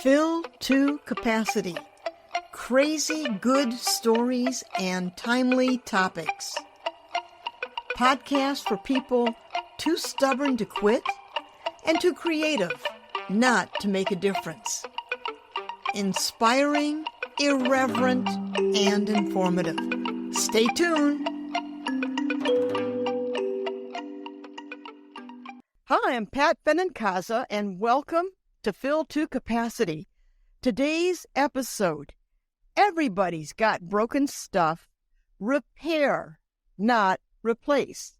Fill to capacity. Crazy good stories and timely topics. Podcast for people too stubborn to quit and too creative not to make a difference. Inspiring, irreverent, and informative. Stay tuned. Hi, I'm Pat Benincasa, and welcome to Fill to Capacity. Today's episode: everybody's got broken stuff. Repair, not replace.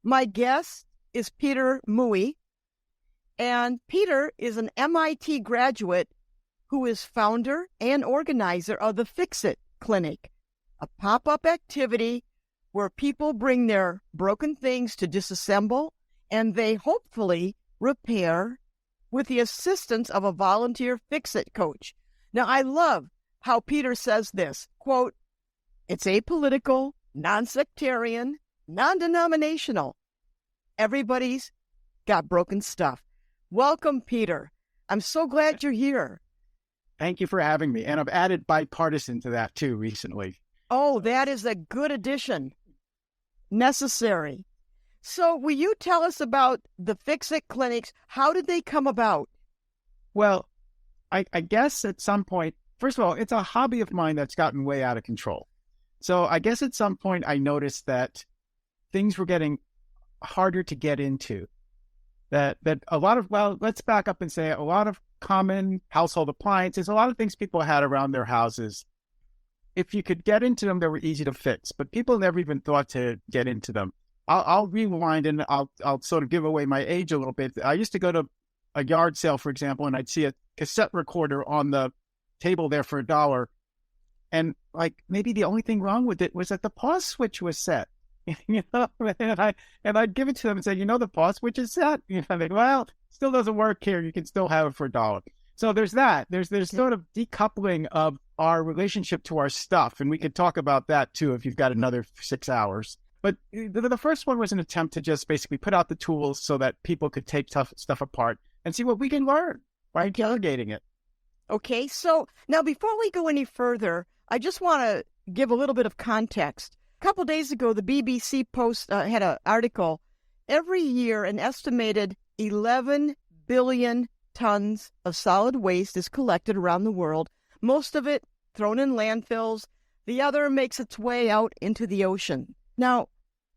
My guest is Peter Mui, and Peter is an MIT graduate who is founder and organizer of the Fix-It Clinic, a pop-up activity where people bring their broken things to disassemble and they hopefully repair with the assistance of a volunteer Fix-It coach. Now, I love how Peter says this, quote, "It's apolitical, non-sectarian, non-denominational. Everybody's got broken stuff." Welcome, Peter. I'm so glad you're here. Thank you for having me. And I've added bipartisan to that too recently. Oh, that is a good addition. Necessary. So will you tell us about the Fix-It clinics? How did they come about? Well, I guess at some point, first of all, it's a hobby of mine that's gotten way out of control. So I guess at some point I noticed that things were getting harder to get into. That a lot of, well, let's back up and say a lot of common household appliances, a lot of things people had around their houses. If you could get into them, they were easy to fix, but people never even thought to get into them. I'll rewind and I'll sort of give away my age a little bit. I used to go to a yard sale, for example, and I'd see a cassette recorder on the table there for $1. And like maybe the only thing wrong with it was that the pause switch was set. You know, and I'd give it to them and say, the pause switch is set. Well, still doesn't work here. You can still have it for $1. So there's that. There's sort of decoupling of our relationship to our stuff. And we could talk about that too if you've got another 6 hours. But the first one was an attempt to just basically put out the tools so that people could take stuff apart and see what we can learn by delegating it. Okay, so now before we go any further, I just want to give a little bit of context. A couple days ago, the BBC had an article. Every year, an estimated 11 billion tons of solid waste is collected around the world, most of it thrown in landfills. The other makes its way out into the ocean. Now,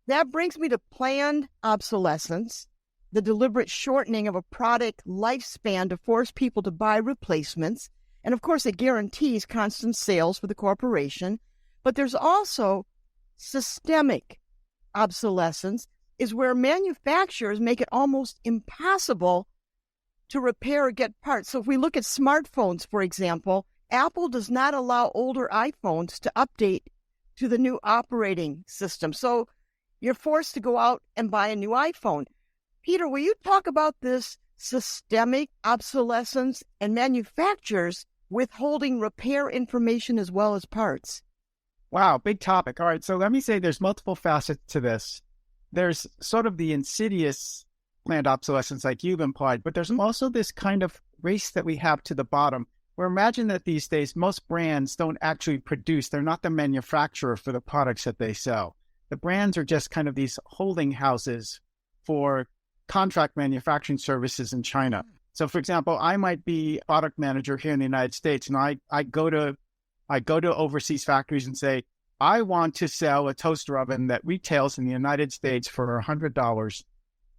that brings me to planned obsolescence, the deliberate shortening of a product lifespan to force people to buy replacements. And of course, it guarantees constant sales for the corporation. But there's also systemic obsolescence, is where manufacturers make it almost impossible to repair or get parts. So if we look at smartphones, for example, Apple does not allow older iPhones to update to the new operating system. So you're forced to go out and buy a new iPhone. Peter, will you talk about this systemic obsolescence and manufacturers withholding repair information as well as parts? Wow, big topic. All right, so let me say there's multiple facets to this. There's sort of the insidious planned obsolescence like you've implied, but there's also this kind of race that we have to the bottom, where imagine that these days most brands don't actually produce. They're not the manufacturer for the products that they sell. The brands are just kind of these holding houses for contract manufacturing services in China. So, for example, I might be a product manager here in the United States, and I go to overseas factories and say, I want to sell a toaster oven that retails in the United States for $100.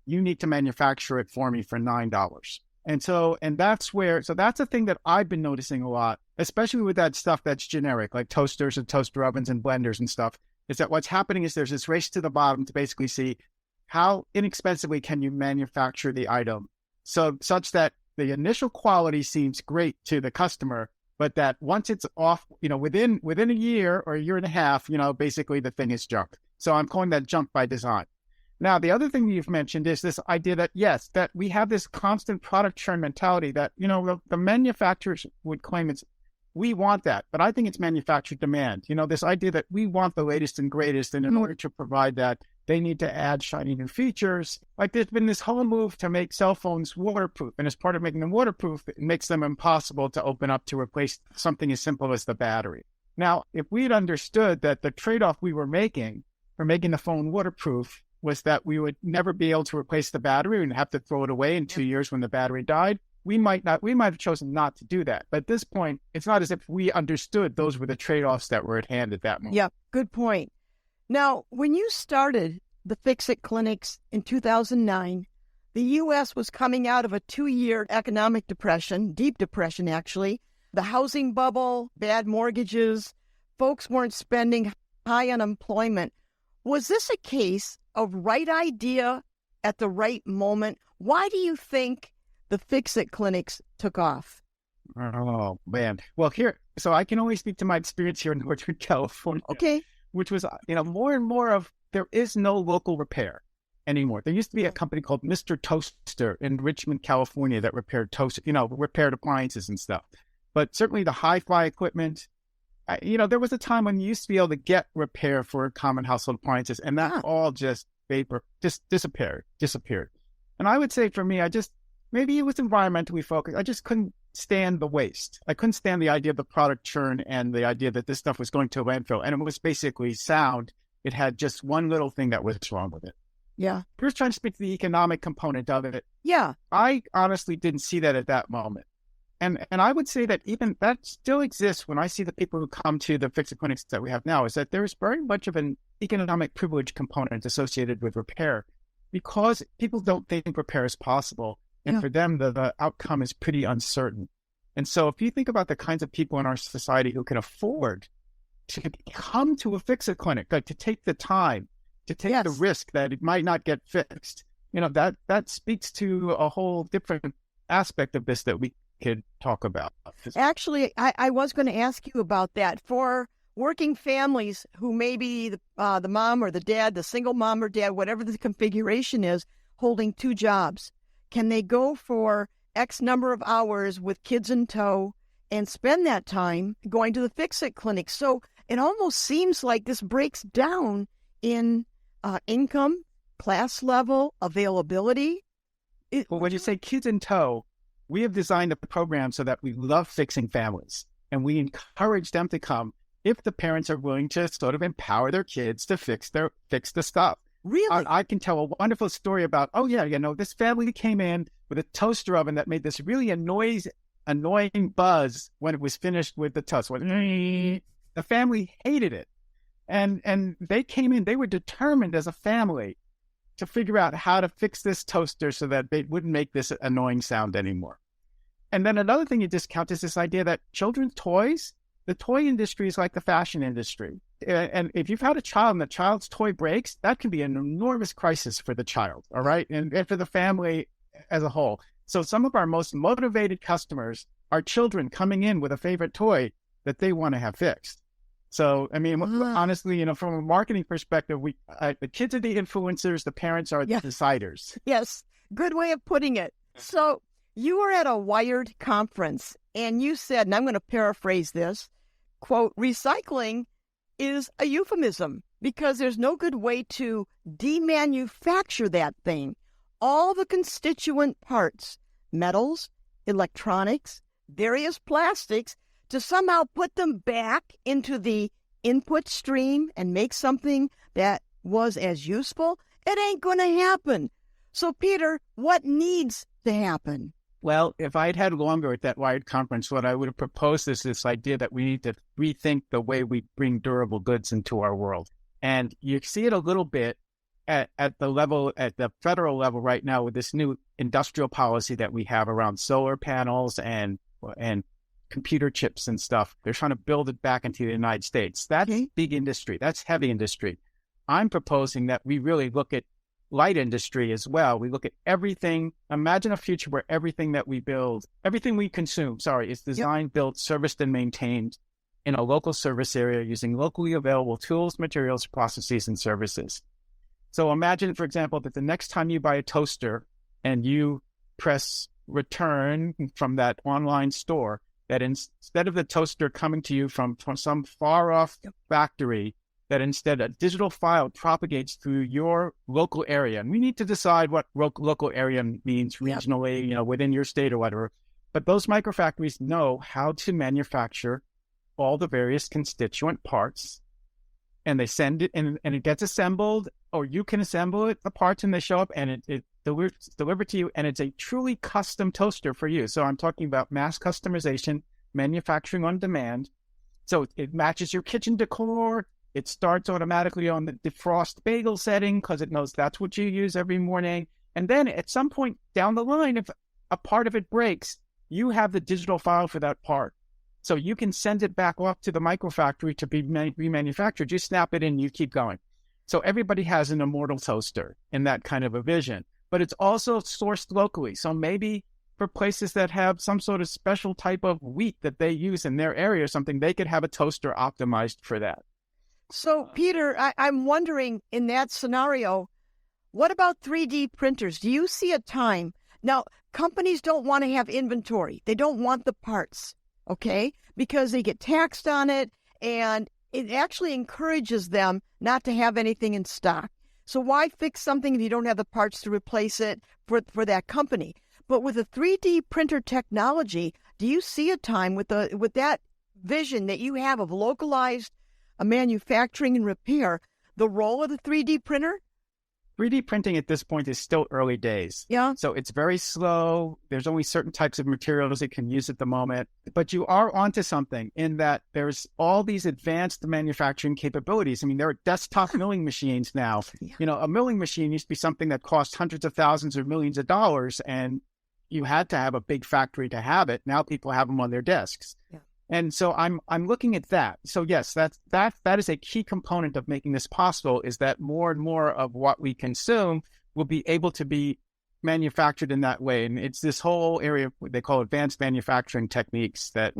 You need to manufacture it for me for $9. And that's a thing that I've been noticing a lot, especially with that stuff that's generic, like toasters and toaster ovens and blenders and stuff, is that what's happening is there's this race to the bottom to basically see how inexpensively can you manufacture the item, so such that the initial quality seems great to the customer, but that once it's off, within a year or a year and a half, basically the thing is junk. So I'm calling that junk by design. Now, the other thing you've mentioned is this idea that, yes, that we have this constant product churn mentality that, the manufacturers would claim we want that, but I think it's manufactured demand. This idea that we want the latest and greatest, and in order to provide that, they need to add shiny new features. Like there's been this whole move to make cell phones waterproof, and as part of making them waterproof, it makes them impossible to open up to replace something as simple as the battery. Now, if we'd understood that the trade-off we were making for making the phone waterproof was that we would never be able to replace the battery and have to throw it away in 2 years when the battery died, we might have chosen not to do that. But at this point, it's not as if we understood those were the trade-offs that were at hand at that moment. Yeah, good point. Now, when you started the Fix-It clinics in 2009, the U.S. was coming out of a 2-year economic depression, deep depression actually, the housing bubble, bad mortgages, folks weren't spending, high unemployment. Was this a case of right idea at the right moment? Why do you think the Fix-It clinics took off? Oh, man. Well, so I can only speak to my experience here in Northern California. Okay. Which was, more and more of, there is no local repair anymore. There used to be a company called Mr. Toaster in Richmond, California that repaired repaired appliances and stuff. But certainly the hi-fi equipment, there was a time when you used to be able to get repair for common household appliances, and that all just disappeared. And I would say for me, maybe it was environmentally focused. I just couldn't stand the waste. I couldn't stand the idea of the product churn and the idea that this stuff was going to a landfill. And it was basically sound. It had just one little thing that was wrong with it. Yeah. You're trying to speak to the economic component of it. Yeah. I honestly didn't see that at that moment. And I would say that even that still exists when I see the people who come to the Fix-It clinics that we have now, is that there's very much of an economic privilege component associated with repair because people don't think repair is possible. And for them, the outcome is pretty uncertain. And so if you think about the kinds of people in our society who can afford to come to a Fix-It clinic, like to take the time, to take the risk that it might not get fixed, that speaks to a whole different aspect of this that we could talk about. Actually, I was going to ask you about that. For working families who maybe the mom or the dad, the single mom or dad, whatever the configuration is, holding 2 jobs, can they go for X number of hours with kids in tow and spend that time going to the Fix-It clinic? So it almost seems like this breaks down in income, class level, availability. Well, when you say kids in tow, we have designed a program so that we love fixing families, and we encourage them to come if the parents are willing to sort of empower their kids to fix the stuff. Really? I can tell a wonderful story about, this family came in with a toaster oven that made this really annoying buzz when it was finished with the toast. The family hated it. And they came in, they were determined as a family to figure out how to fix this toaster so that they wouldn't make this annoying sound anymore. And then another thing you discount is this idea that children's toys, the toy industry is like the fashion industry. And if you've had a child and the child's toy breaks, that can be an enormous crisis for the child, all right? And for the family as a whole. So some of our most motivated customers are children coming in with a favorite toy that they want to have fixed. So, honestly, from a marketing perspective, the kids are the influencers, the parents are the deciders. Yes, good way of putting it. So you were at a Wired conference and you said, and I'm going to paraphrase this, quote, recycling is a euphemism because there's no good way to demanufacture that thing. All the constituent parts, metals, electronics, various plastics, to somehow put them back into the input stream and make something that was as useful, it ain't going to happen. So, Peter, what needs to happen? Well, if I'd had longer at that Wired conference, what I would have proposed is this idea that we need to rethink the way we bring durable goods into our world. And you see it a little bit at the federal level right now with this new industrial policy that we have around solar panels and computer chips and stuff. They're trying to build it back into the United States. That's big industry. That's heavy industry. I'm proposing that we really look at light industry as well. We look at everything. Imagine a future where everything that we build, everything we consume, is designed, built, serviced, and maintained in a local service area using locally available tools, materials, processes, and services. So imagine, for example, that the next time you buy a toaster and you press return from that online store, that instead of the toaster coming to you from some far off factory, that instead a digital file propagates through your local area. And we need to decide what local area means regionally, within your state or whatever. But those microfactories know how to manufacture all the various constituent parts, and they send it and it gets assembled, or you can assemble it, the parts, and they show up and it delivered to you, and it's a truly custom toaster for you. So I'm talking about mass customization, manufacturing on demand. So it matches your kitchen decor. It starts automatically on the defrost bagel setting because it knows that's what you use every morning. And then at some point down the line, if a part of it breaks, you have the digital file for that part. So you can send it back off to the microfactory to be remanufactured. You snap it in, you keep going. So everybody has an immortal toaster in that kind of a vision. But it's also sourced locally. So maybe for places that have some sort of special type of wheat that they use in their area or something, they could have a toaster optimized for that. So, Peter, I'm wondering, in that scenario, what about 3D printers? Do you see a time? Now, companies don't want to have inventory. They don't want the parts, okay? Because they get taxed on it, and it actually encourages them not to have anything in stock. So why fix something if you don't have the parts to replace it for that company? But with a 3D printer technology, do you see a time with that vision that you have of localized manufacturing and repair, the role of the 3D printer? 3D printing at this point is still early days. Yeah. So it's very slow. There's only certain types of materials it can use at the moment. But you are onto something in that there's all these advanced manufacturing capabilities. I mean, there are desktop milling machines now. Yeah. A milling machine used to be something that cost hundreds of thousands or millions of dollars, and you had to have a big factory to have it. Now people have them on their desks. Yeah. And so I'm looking at that. So yes, that is a key component of making this possible, is that more and more of what we consume will be able to be manufactured in that way. And it's this whole area they call advanced manufacturing techniques that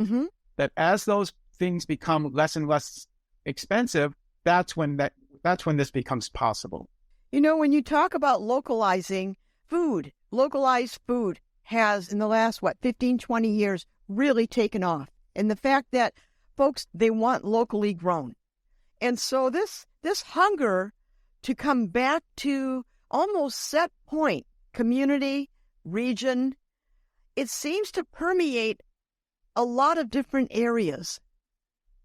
as those things become less and less expensive, that's when this becomes possible. When you talk about localizing food, localized food has in the last 15, 20 years really taken off. And the fact that folks, they want locally grown. And so this hunger to come back to almost set point, community, region, it seems to permeate a lot of different areas.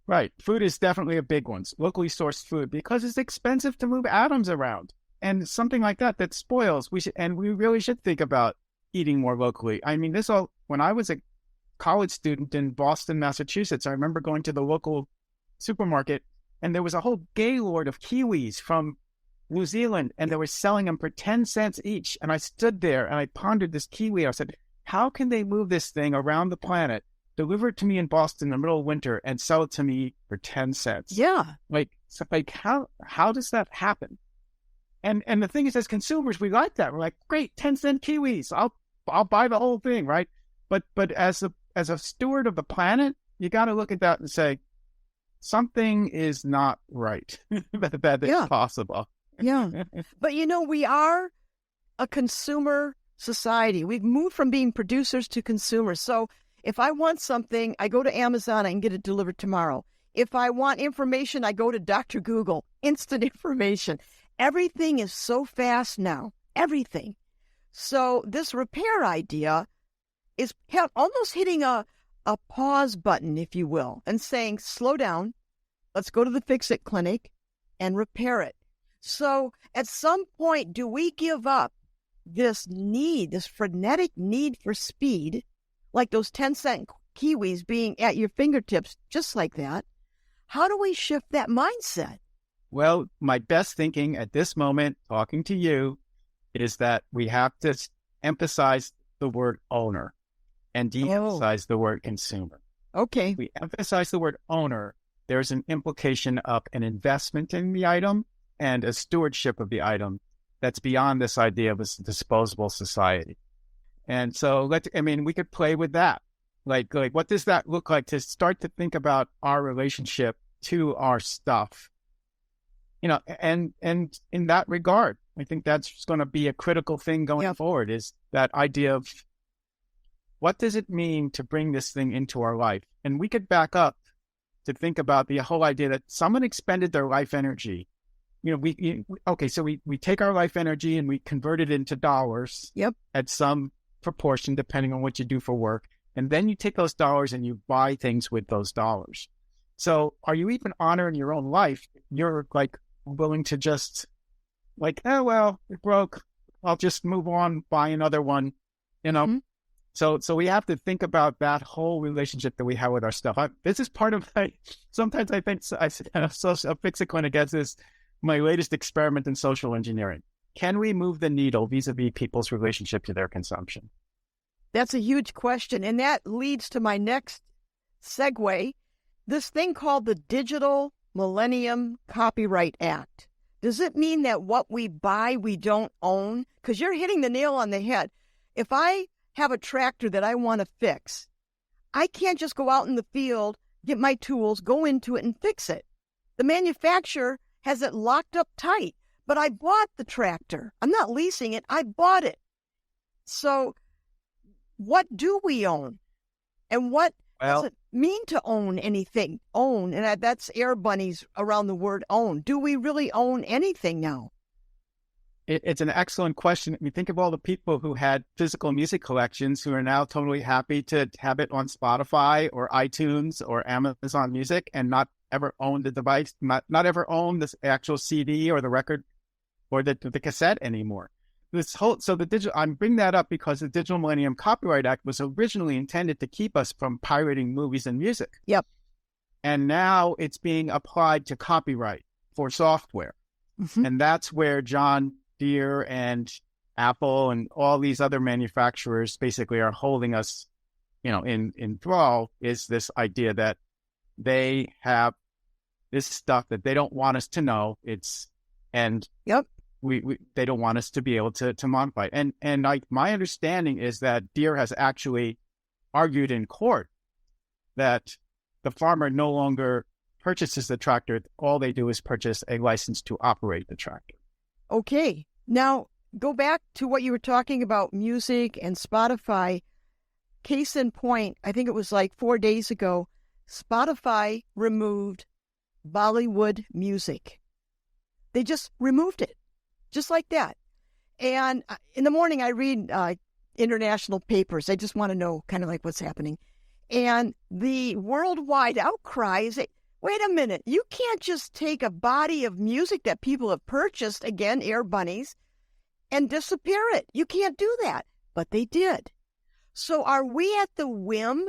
Right. Food is definitely a big one. Locally sourced food, because it's expensive to move atoms around. And something like that spoils. We really should think about eating more locally. I mean, when I was a college student in Boston, Massachusetts, I remember going to the local supermarket, and there was a whole gaylord of kiwis from New Zealand, and they were selling them for 10 cents each. And I stood there and I pondered this kiwi. I said, how can they move this thing around the planet, deliver it to me in Boston in the middle of winter, and sell it to me for 10 cents? Yeah. How does that happen? And the thing is, as consumers, we like that. We're like, great, 10-cent kiwis. I'll buy the whole thing, right? But as a steward of the planet, you got to look at that and say, something is not right. that is possible. Yeah. But we are a consumer society. We've moved from being producers to consumers. So if I want something, I go to Amazon and get it delivered tomorrow. If I want information, I go to Dr. Google, instant information. Everything is so fast now. Everything. So this repair idea is almost hitting a pause button, if you will, and saying, slow down, let's go to the fix-it clinic and repair it. So at some point, do we give up this frenetic need for speed, like those 10-cent kiwis being at your fingertips, just like that? How do we shift that mindset? Well, my best thinking at this moment, talking to you, is that we have to emphasize the word owner and de-emphasize the word consumer. Okay. If we emphasize the word owner, there's an implication of an investment in the item and a stewardship of the item that's beyond this idea of a disposable society. And so we could play with that. Like what does that look like to start to think about our relationship to our stuff? And in that regard, I think that's going to be a critical thing going forward, is that idea of what does it mean to bring this thing into our life? And we could back up to think about the whole idea that someone expended their life energy. So we take our life energy and we convert it into dollars. Yep. At some proportion, depending on what you do for work. And then you take those dollars and you buy things with those dollars. So are you even honoring your own life? You're like willing to just like, oh, well, it broke. I'll just move on, buy another one, Mm-hmm. So we have to think about that whole relationship that we have with our stuff. This is part of sometimes I think a fix-it clinic as this my latest experiment in social engineering. Can we move the needle vis-a-vis people's relationship to their consumption? That's a huge question. And that leads to my next segue. This thing called the Digital Millennium Copyright Act. Does it mean that what we buy, we don't own? Because you're hitting the nail on the head. If I have a tractor that I want to fix, I can't just go out in the field, get my tools, go into it and fix it. The manufacturer has it locked up tight, but I bought the tractor. I'm not leasing it. I bought it. So what do we own? And what does it mean to own anything? Own, and that's air bunnies around the word own. Do we really own anything now? It's an excellent question. I mean, think of all the people who had physical music collections who are now totally happy to have it on Spotify or iTunes or Amazon Music and not ever own the device, not ever own this actual CD or the record or the cassette anymore. I'm bringing that up because the Digital Millennium Copyright Act was originally intended to keep us from pirating movies and music. Yep. And now it's being applied to copyright for software. Mm-hmm. And that's where John Deere and Apple and all these other manufacturers basically are holding us, in thrall, is this idea that they have this stuff that they don't want us to know. Yep. They don't want us to be able to modify it. And my understanding is that Deere has actually argued in court that the farmer no longer purchases the tractor. All they do is purchase a license to operate the tractor. Okay. Now, go back to what you were talking about, music and Spotify. Case in point, I think it was like 4 days ago, Spotify removed Bollywood music. They just removed it, just like that. And in the morning, I read international papers. I just want to know kind of like what's happening. And the worldwide outcry is, wait a minute, you can't just take a body of music that people have purchased, again, air bunnies, and disappear it. You can't do that. But they did. So are we at the whim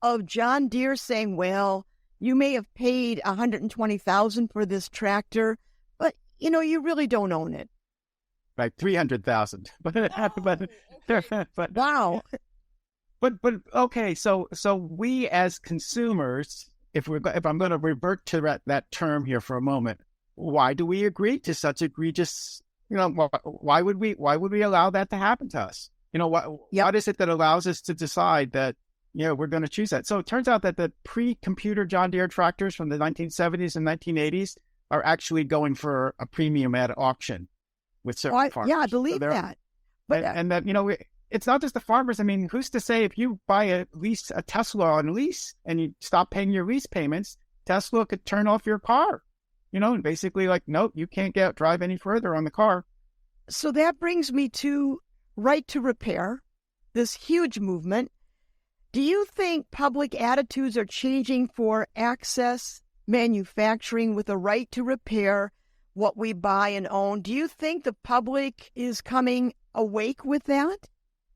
of John Deere saying, well, you may have paid $120,000 for this tractor, but, you really don't own it? Like $300,000. But wow. But okay, so we as consumers, if I'm going to revert to that term here for a moment, why do we agree to such egregious? Why would we allow that to happen to us? What is it that allows us to decide that we're going to choose that? So it turns out that the pre-computer John Deere tractors from the 1970s and 1980s are actually going for a premium at auction with certain farmers. Yeah, I believe that. But and that it's not just the farmers. I mean, who's to say if you buy a Tesla on lease and you stop paying your lease payments, Tesla could turn off your car, and basically like, nope, you can't drive any further on the car. So that brings me to right to repair, this huge movement. Do you think public attitudes are changing for access manufacturing with a right to repair what we buy and own? Do you think the public is coming awake with that?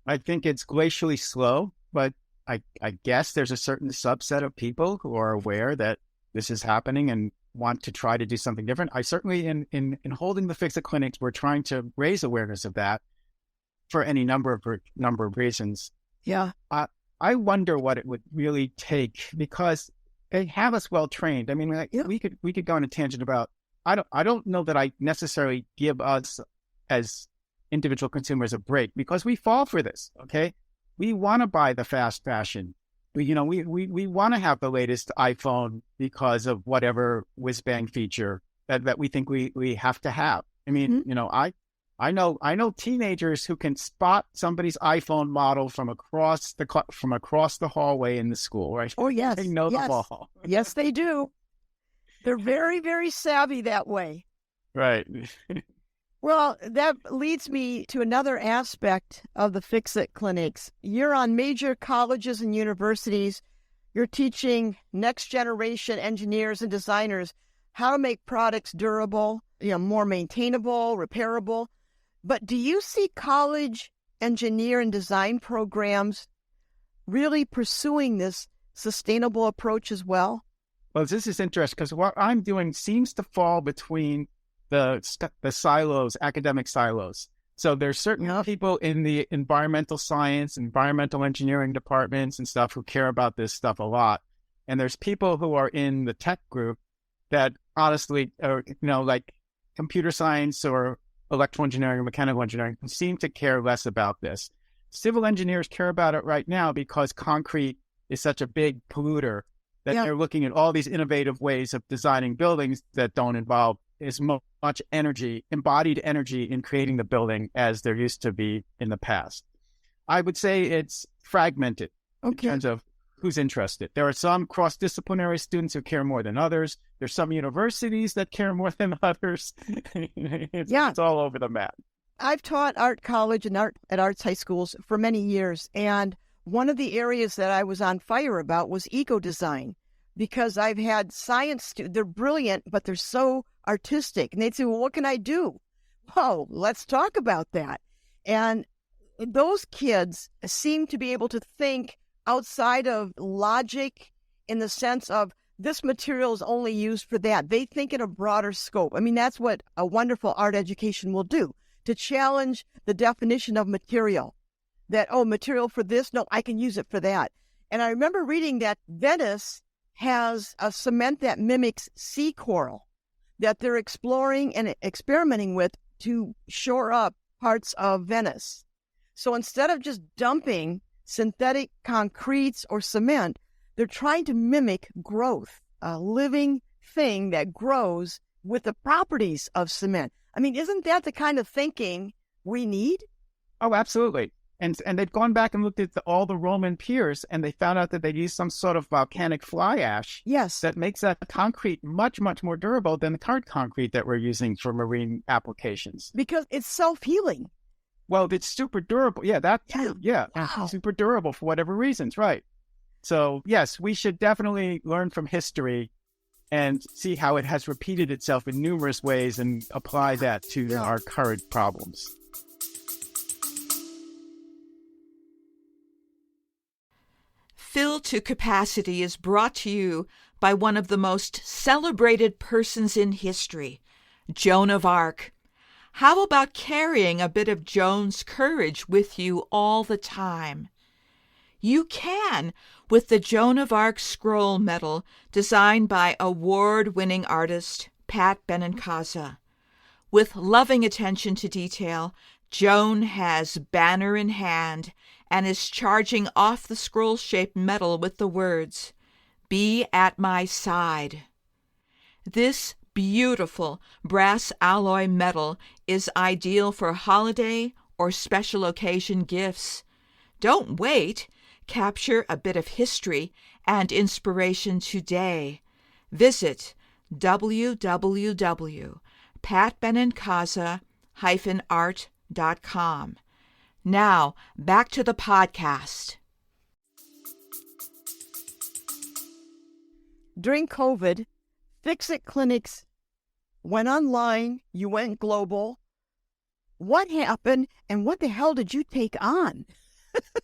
I think it's glacially slow, but I guess there's a certain subset of people who are aware that this is happening and want to try to do something different. I certainly, in holding the Fix-It clinics, we're trying to raise awareness of that for any number of reasons. Yeah. I wonder what it would really take, because they have us well trained. I mean, we could go on a tangent about. I don't know that I necessarily give us as individual consumers a break, because we fall for this. Okay, we want to buy the fast fashion. We want to have the latest iPhone because of whatever whiz bang feature that we think we have to have. I mean, I know teenagers who can spot somebody's iPhone model from across the hallway in the school, right? Oh, yes. They know yes. the ball. Yes, they do. They're very, very savvy that way. Right. Well, that leads me to another aspect of the Fix-It clinics. You're on major colleges and universities. You're teaching next generation engineers and designers how to make products durable, more maintainable, repairable. But do you see college engineer and design programs really pursuing this sustainable approach as well? Well, this is interesting because what I'm doing seems to fall between the silos, academic silos. So there's certain people in the environmental science, environmental engineering departments and stuff who care about this stuff a lot. And there's people who are in the tech group that honestly are, like computer science or electrical engineering or mechanical engineering who seem to care less about this. Civil engineers care about it right now because concrete is such a big polluter that they're looking at all these innovative ways of designing buildings that don't involve as much energy, embodied energy in creating the building as there used to be in the past. I would say it's fragmented in terms of who's interested. There are some cross-disciplinary students who care more than others. There's some universities that care more than others. It's all over the map. I've taught art college and art at arts high schools for many years, and one of the areas that I was on fire about was eco-design, because I've had science students, they're brilliant, but they're so artistic. And they'd say, well, what can I do? Oh, let's talk about that. And those kids seem to be able to think outside of logic in the sense of this material is only used for that. They think in a broader scope. I mean, that's what a wonderful art education will do, to challenge the definition of material. That, material for this? No, I can use it for that. And I remember reading that Venice has a cement that mimics sea coral that they're exploring and experimenting with to shore up parts of Venice. So instead of just dumping synthetic concretes or cement, they're trying to mimic growth, a living thing that grows with the properties of cement. I mean, isn't that the kind of thinking we need? Oh, absolutely. And they've gone back and looked at all the Roman piers, and they found out that they used some sort of volcanic fly ash. Yes. That makes that concrete much, much more durable than the current concrete that we're using for marine applications. Because it's self-healing. Well, it's super durable. Yeah, that too. Yeah. Wow. Super durable for whatever reasons, right? So, yes, we should definitely learn from history and see how it has repeated itself in numerous ways and apply that to our current problems. Fill to Capacity is brought to you by one of the most celebrated persons in history, Joan of Arc. How about carrying a bit of Joan's courage with you all the time? You can with the Joan of Arc Scroll Medal designed by award-winning artist Pat Benincasa. With loving attention to detail, Joan has banner in hand and is charging off the scroll-shaped medal with the words, "Be at my side." This beautiful brass alloy medal is ideal for holiday or special occasion gifts. Don't wait. Capture a bit of history and inspiration today. Visit www.patbenincasa-art.com. Now, back to the podcast. During COVID, Fix-It clinics went online, you went global. What happened, and what the hell did you take on?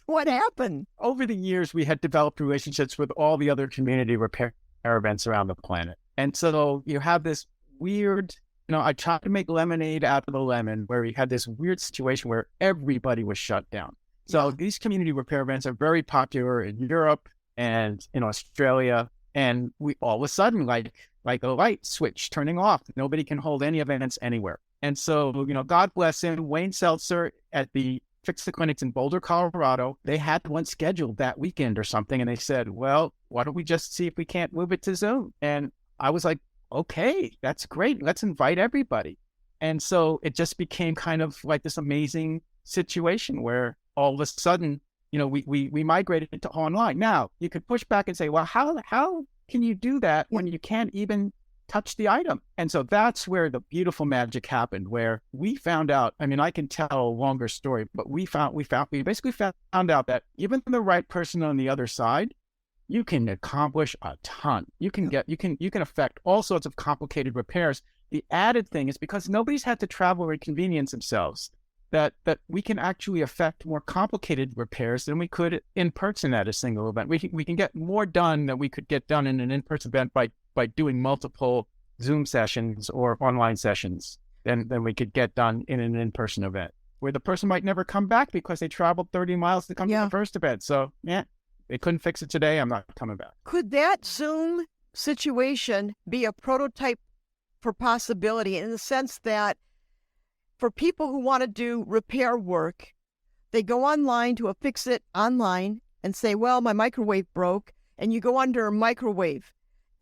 What happened? Over the years, we had developed relationships with all the other community repair events around the planet. And so you have this weird, I tried to make lemonade out of the lemon, where we had this weird situation where everybody was shut down. So these community repair events are very popular in Europe and in Australia. And we all of a sudden, like a light switch turning off, nobody can hold any events anywhere. And so, God bless him, Wayne Seltzer at the Fix-It clinics in Boulder, Colorado, they had one scheduled that weekend or something. And they said, well, why don't we just see if we can't move it to Zoom? And I was like, okay, that's great. Let's invite everybody. And so it just became kind of like this amazing situation where all of a sudden, we migrated to online. Now you could push back and say, well, how can you do that when you can't even touch the item? And so that's where the beautiful magic happened, where we found out, I mean, I can tell a longer story, but we basically found out that even the right person on the other side, you can accomplish a ton. You can affect all sorts of complicated repairs. The added thing is because nobody's had to travel or inconvenience themselves, that we can actually affect more complicated repairs than we could in person at a single event. We can get more done than we could get done in an in-person event by doing multiple Zoom sessions or online sessions than we could get done in an in-person event, where the person might never come back because they traveled 30 miles to come to the first event. So, they couldn't fix it today. I'm not coming back. Could that Zoom situation be a prototype for possibility in the sense that for people who want to do repair work, they go online to a fix-it online and say, well, my microwave broke, and you go under a microwave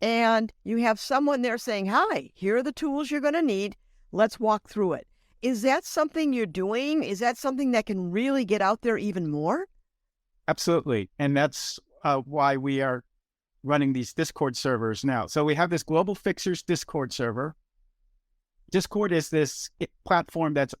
and you have someone there saying, hi, here are the tools you're going to need. Let's walk through it. Is that something you're doing? Is that something that can really get out there even more? Absolutely. And that's why we are running these Discord servers now. So we have this Global Fixers Discord server. Discord is this platform that's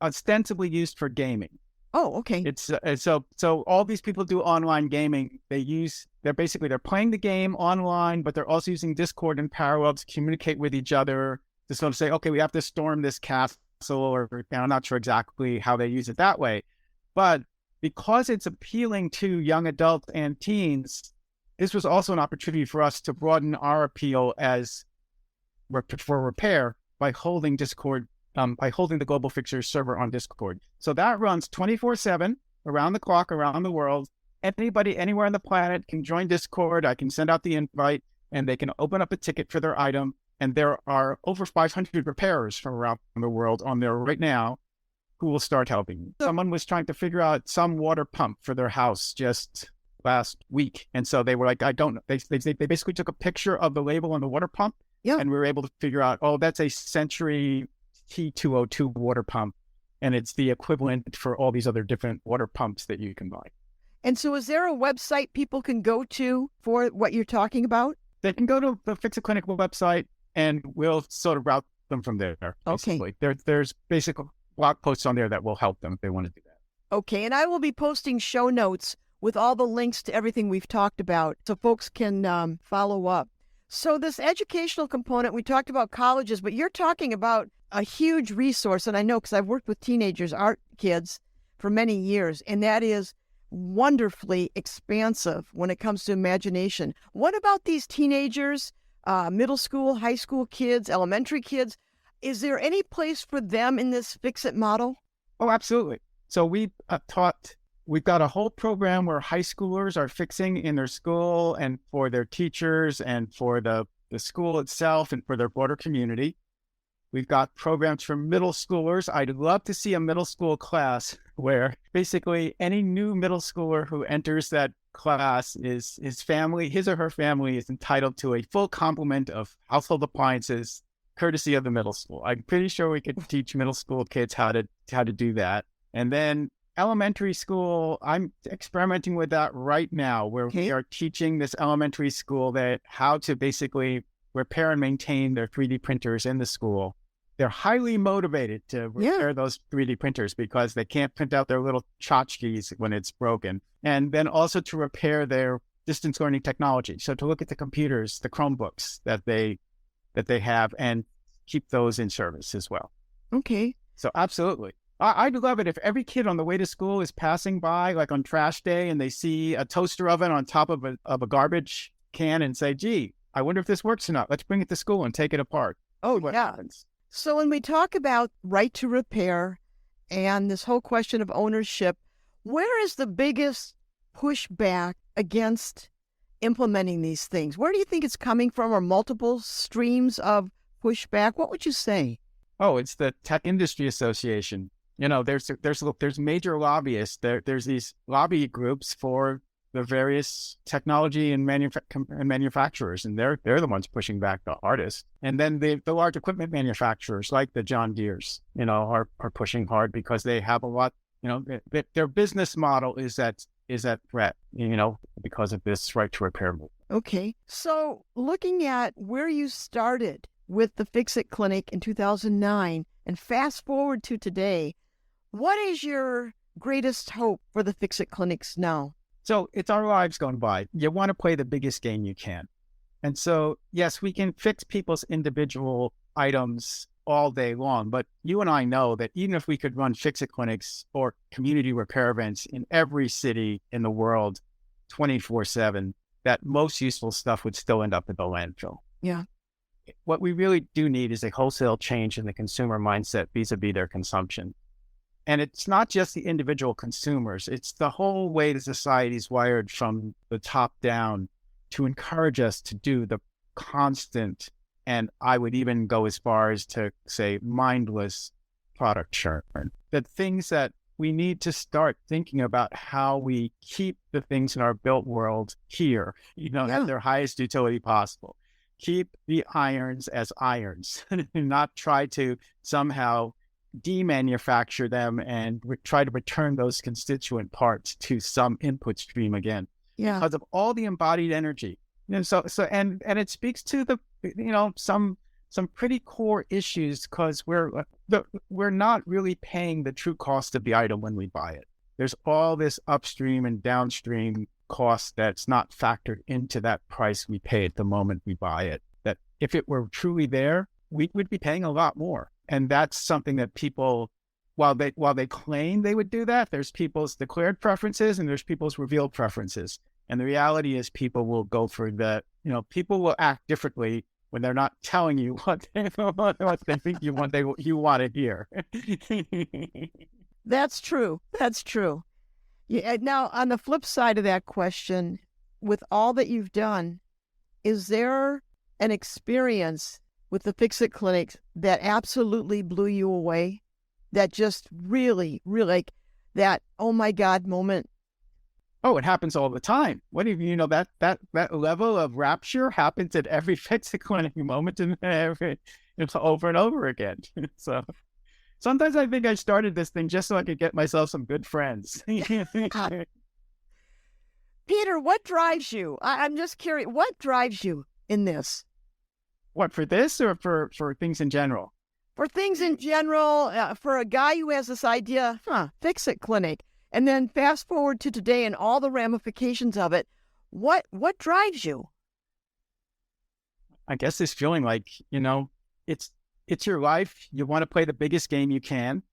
ostensibly used for gaming. Oh, okay. It's so all these people do online gaming. They're playing the game online, but they're also using Discord in parallel to communicate with each other, to sort of say, okay, we have to storm this castle, or I'm not sure exactly how they use it that way. But because it's appealing to young adults and teens, this was also an opportunity for us to broaden our appeal for repair by holding Discord, by holding the Global Fixers server on Discord. So that runs 24/7, around the clock, around the world. Anybody, anywhere on the planet can join Discord. I can send out the invite, and they can open up a ticket for their item. And there are over 500 repairers from around the world on there right now who will start helping. Someone was trying to figure out some water pump for their house just last week. And so they were like, I don't know. They basically took a picture of the label on the water pump. Yeah. And we were able to figure out, that's a Century T202 water pump. And it's the equivalent for all these other different water pumps that you can buy. And so is there a website people can go to for what you're talking about? They can go to the Fix It Clinic website, and we'll sort of route them from there. Basically. Okay. There's basic blog posts on there that will help them if they want to do that. Okay, and I will be posting show notes with all the links to everything we've talked about so folks can follow up. So this educational component, we talked about colleges, but you're talking about a huge resource, and I know because I've worked with teenagers, art kids, for many years, and that is wonderfully expansive when it comes to imagination. What about these teenagers, middle school, high school kids, elementary kids? Is there any place for them in this fix-it model? Oh, absolutely. So we've got a whole program where high schoolers are fixing in their school and for their teachers and for the school itself and for their broader community. We've got programs for middle schoolers. I'd love to see a middle school class where basically any new middle schooler who enters that class his or her family is entitled to a full complement of household appliances, courtesy of the middle school. I'm pretty sure we could teach middle school kids how to do that. And then elementary school, I'm experimenting with that right now, where we are teaching this elementary school how to basically repair and maintain their 3D printers in the school. They're highly motivated to repair those 3D printers because they can't print out their little tchotchkes when it's broken. And then also to repair their distance learning technology. So to look at the computers, the Chromebooks that they have, and keep those in service as well. Okay. So absolutely. I'd love it if every kid on the way to school is passing by, like on trash day, and they see a toaster oven on top of a garbage can and say, gee, I wonder if this works or not. Let's bring it to school and take it apart. Oh, what yeah. happens. So when we talk about right to repair and this whole question of ownership, where is the biggest pushback against implementing these things? Where do you think it's coming from, or multiple streams of pushback? What would you say? Oh, it's the Tech Industry Association. There's major lobbyists. There's these lobby groups for the various technology and manufacturers, and they're the ones pushing back the hardest. And then the large equipment manufacturers like the John Deeres, are pushing hard because they have a lot. Their business model is at threat, because of this right to repair movement. Okay. So looking at where you started with the Fix-It Clinic in 2009 and fast forward to today, what is your greatest hope for the Fix-It Clinics now? So it's our lives going by. You want to play the biggest game you can. And so, yes, we can fix people's individual items all day long, but you and I know that even if we could run Fix-It Clinics or community repair events in every city in the world 24/7, that most useful stuff would still end up at the landfill. Yeah. What we really do need is a wholesale change in the consumer mindset vis-a-vis their consumption. And it's not just the individual consumers, it's the whole way the society is wired from the top down to encourage us to do the constant, and I would even go as far as to say mindless product churn. The things that we need to start thinking about how we keep the things in our built world here, at their highest utility possible. Keep the irons as irons and not try to somehow demanufacture them and try to return those constituent parts to some input stream again. Yeah. Because of all the embodied energy. And it speaks to the, some pretty core issues, because we're not really paying the true cost of the item when we buy it. There's all this upstream and downstream cost that's not factored into that price we pay at the moment we buy it. That if it were truly there, we would be paying a lot more. And that's something that people, while they claim they would do that, there's people's declared preferences and there's people's revealed preferences. And the reality is people will go for the, people will act differently when they're not telling you what they think you want to hear. That's true. That's true. Yeah. Now, on the flip side of that question, with all that you've done, is there an experience with the Fix-It Clinics that absolutely blew you away? That just really, really, like that, oh my God moment? Oh, it happens all the time. What do you know, that level of rapture happens at every Fix-It Clinic moment and it's over and over again. So sometimes I think I started this thing just so I could get myself some good friends. Peter, what drives you? I'm just curious. What drives you in this? What, for this or for things in general? For things in general, for a guy who has this idea, Fix-It Clinic, and then fast forward to today and all the ramifications of it, what drives you? I guess this feeling like, it's your life. You want to play the biggest game you can.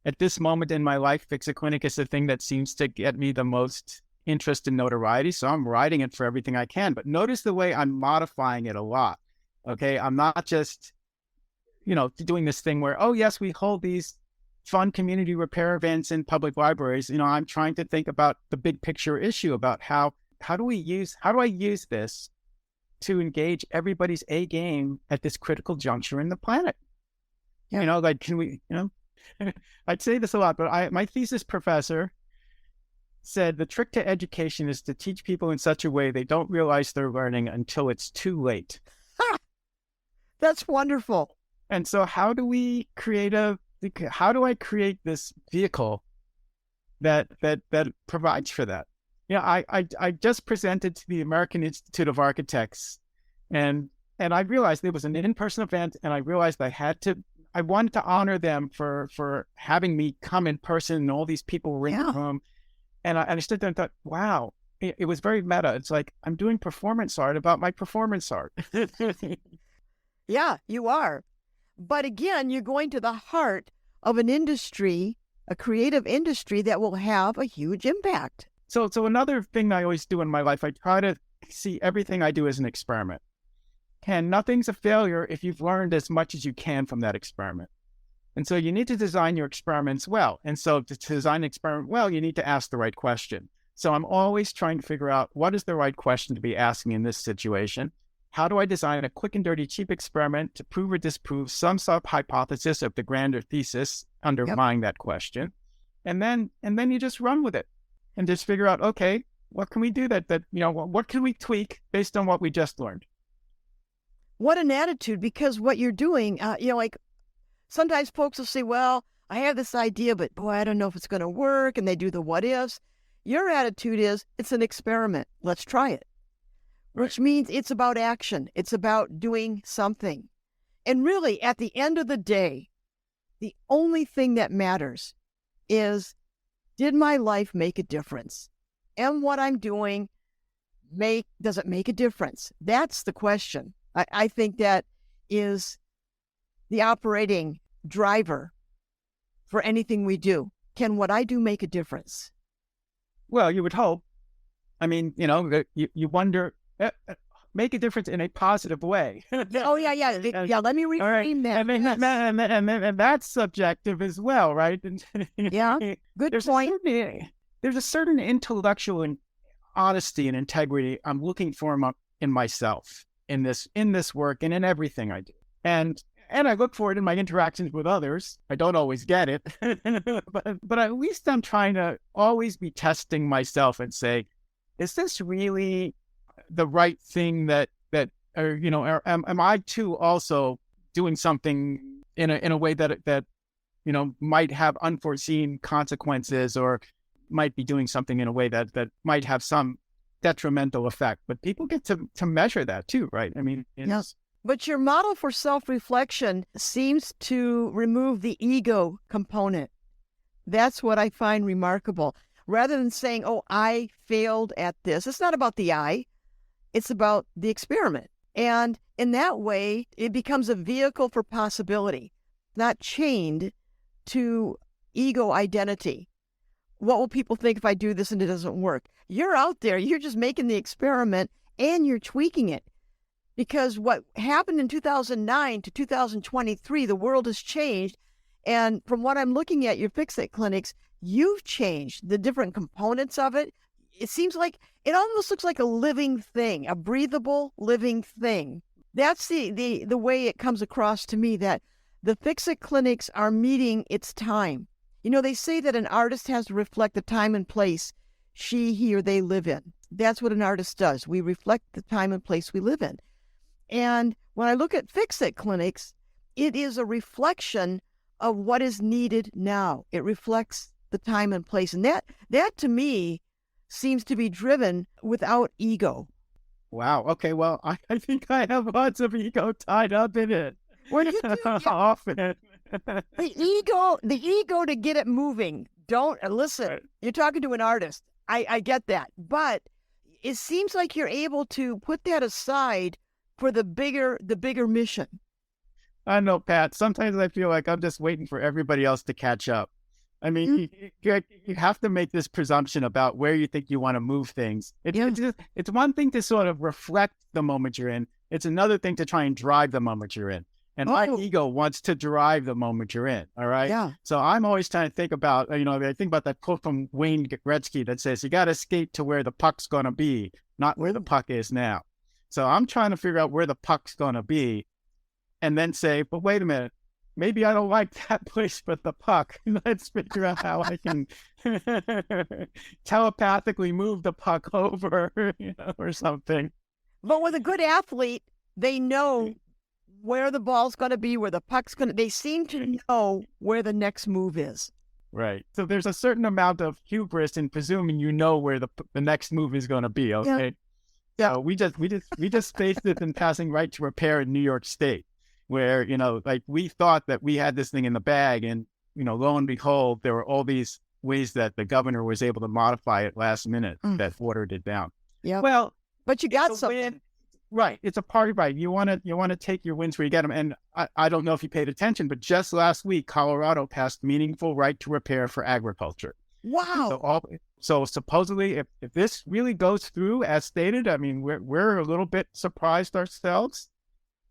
At this moment in my life, Fix-It Clinic is the thing that seems to get me the most interest and notoriety. So I'm riding it for everything I can. But notice the way I'm modifying it a lot. Okay, I'm not just, doing this thing where, oh, yes, we hold these fun community repair events in public libraries. I'm trying to think about the big picture issue about how do I use this to engage everybody's A game at this critical juncture in the planet? Yeah. Can we, I'd say this a lot, but my thesis professor said the trick to education is to teach people in such a way they don't realize they're learning until it's too late. That's wonderful. And so how do I create this vehicle that provides for that? I just presented to the American Institute of Architects, and I realized it was an in-person event, and I realized I wanted to honor them for having me come in person, and all these people were in the room. And I stood there and thought, wow, it was very meta. It's like I'm doing performance art about my performance art. Yeah, you are. But again, you're going to the heart of an industry, a creative industry that will have a huge impact. So another thing I always do in my life, I try to see everything I do as an experiment. And nothing's a failure if you've learned as much as you can from that experiment. And so you need to design your experiments well. And so to design an experiment well, you need to ask the right question. So I'm always trying to figure out what is the right question to be asking in this situation. How do I design a quick and dirty, cheap experiment to prove or disprove some sub-hypothesis of the grander thesis underlying that question? And then you just run with it and just figure out, okay, What can we do what can we tweak based on what we just learned? What an attitude, because what you're doing, like sometimes folks will say, well, I have this idea, but boy, I don't know if it's going to work. And they do the what ifs. Your attitude is, it's an experiment. Let's try it. Right. Which means it's about action. It's about doing something. And really, at the end of the day, the only thing that matters is, did my life make a difference? And what I'm doing, does it make a difference? That's the question. I think that is the operating driver for anything we do. Can what I do make a difference? Well, you would hope. I mean, you wonder, make a difference in a positive way. Oh, yeah. Yeah, let me reframe that. And that's subjective as well, right? Yeah, good point. There's a certain intellectual and honesty and integrity I'm looking for in myself, in this work and in everything I do. And I look for it in my interactions with others. I don't always get it, but at least I'm trying to always be testing myself and say, is this really the right thing or am I too also doing something in a way that might have unforeseen consequences, or might be doing something in a way that might have some detrimental effect? But people get to measure that too, right? I mean, yes. But your model for self-reflection seems to remove the ego component. That's what I find remarkable. Rather than saying, oh, I failed at this, it's not about the I, it's about the experiment. And in that way, it becomes a vehicle for possibility, not chained to ego identity. What will people think if I do this and it doesn't work? You're out there, you're just making the experiment and you're tweaking it. Because what happened in 2009 to 2023, the world has changed. And from what I'm looking at, your Fix-It clinics, you've changed the different components of it. It seems like it almost looks like a living thing, a breathable living thing. That's the way it comes across to me, that the Fix-It clinics are meeting its time. They say that an artist has to reflect the time and place he or they live in. That's what an artist does. We reflect the time and place we live in. And when I look at Fix-It clinics, it is a reflection of what is needed now. It reflects the time and place. And that to me seems to be driven without ego. Wow. Okay. Well, I think I have lots of ego tied up in it. Well, you do, yeah. Often. The ego to get it moving. Don't listen. Right. You're talking to an artist. I get that. But it seems like you're able to put that aside for the bigger mission. I know, Pat. Sometimes I feel like I'm just waiting for everybody else to catch up. I mean, you have to make this presumption about where you think you want to move things. It's one thing to sort of reflect the moment you're in. It's another thing to try and drive the moment you're in. And my ego wants to drive the moment you're in. All right. Yeah. So I'm always trying to think about, I think about that quote from Wayne Gretzky that says, you got to skate to where the puck's going to be, not where the puck is now. So I'm trying to figure out where the puck's going to be, and then say, but wait a minute, maybe I don't like that place for the puck. Let's figure out how I can telepathically move the puck over, or something. But with a good athlete, they know where the ball's going to be, where the puck's going to, they seem to know where the next move is. Right. So there's a certain amount of hubris in presuming where the next move is going to be. Okay. Yeah. Yeah, we just faced it in passing right to repair in New York State, where, we thought that we had this thing in the bag, and, lo and behold, there were all these ways that the governor was able to modify it last minute that watered it down. Yeah. Well, but you got something. Right. It's a party right. You want to take your wins where you get them. And I don't know if you paid attention, but just last week, Colorado passed meaningful right to repair for agriculture. Wow. So supposedly, if this really goes through as stated, I mean, we're a little bit surprised ourselves.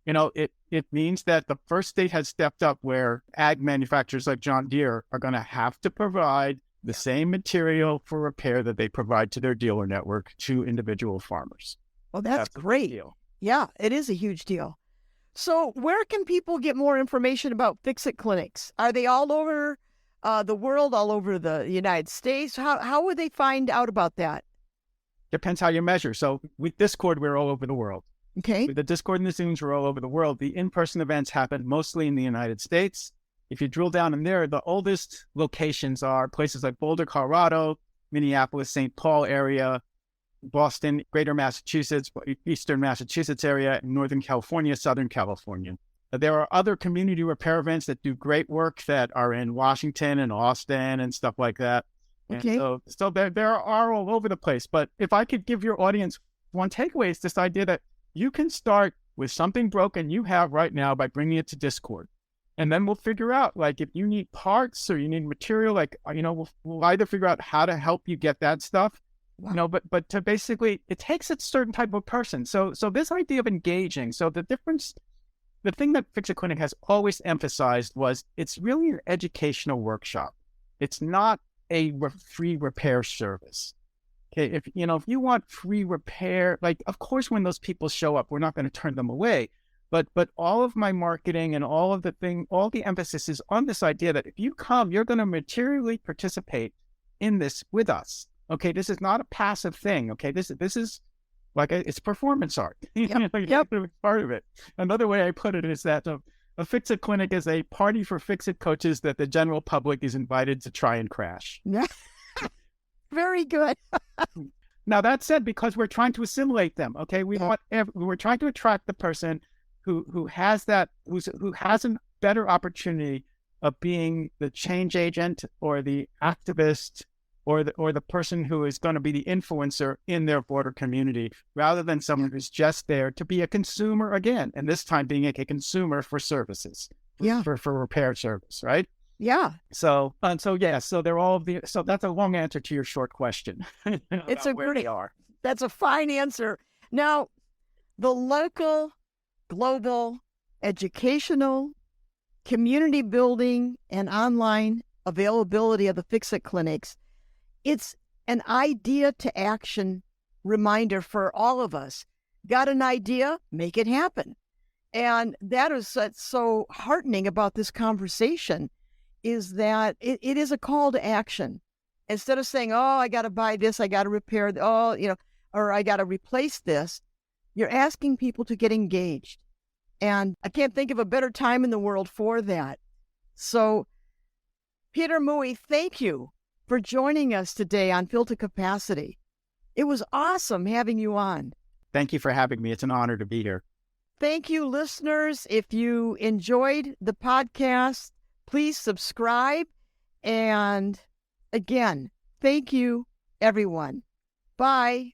It means that the first state has stepped up, where ag manufacturers like John Deere are going to have to provide the same material for repair that they provide to their dealer network to individual farmers. Well, that's great. Yeah, it is a huge deal. So where can people get more information about Fix-It clinics? Are they all over the world, all over the United States? How would they find out about that? Depends how you measure. So with Discord, we're all over the world. Okay. With the Discord and the Zooms, we're all over the world. The in-person events happen mostly in the United States. If you drill down in there, the oldest locations are places like Boulder, Colorado, Minneapolis, St. Paul area, Boston, Greater Massachusetts, Eastern Massachusetts area, Northern California, Southern California. There are other community repair events that do great work that are in Washington and Austin and stuff like that. Okay. And so there are all over the place. But if I could give your audience one takeaway, it's this idea that you can start with something broken you have right now by bringing it to Discord. And then we'll figure out, like, if you need parts or you need material, like, we'll either figure out how to help you get that stuff, but to basically, it takes a certain type of person. So this idea of engaging, so the thing that Fix-It Clinic has always emphasized was it's really an educational workshop. It's not a free repair service. Okay, if you want free repair, like, of course, when those people show up, we're not going to turn them away. But all of my marketing and all the emphasis is on this idea that if you come, you're going to materially participate in this with us. Okay, this is not a passive thing. Okay, this is like it's performance art. Yep. Part of it. Another way I put it is that a Fix-It Clinic is a party for Fix-It coaches that the general public is invited to try and crash. Yeah. Very good. Now, that said, because we're trying to assimilate them, okay, we're trying to attract the person who has a better opportunity of being the change agent or the activist or the person who is going to be the influencer in their broader community, rather than someone who's just there to be a consumer again, and this time being a consumer for services, for repair service, right? Yeah. So they're all so that's a long answer to your short question. It's a great, that's a fine answer. Now, the local, global, educational, community building, and online availability of the Fix-It clinics, it's an idea to action reminder for all of us. Got an idea? Make it happen. And that is so heartening about this conversation, is that it is a call to action. Instead of saying, oh, I got to buy this, I got to repair, or I got to replace this, you're asking people to get engaged. And I can't think of a better time in the world for that. So, Peter Mui, thank you for joining us today on Fill to Capacity. It was awesome having you on. Thank you for having me. It's an honor to be here. Thank you, listeners. If you enjoyed the podcast, please subscribe. And again, thank you, everyone. Bye.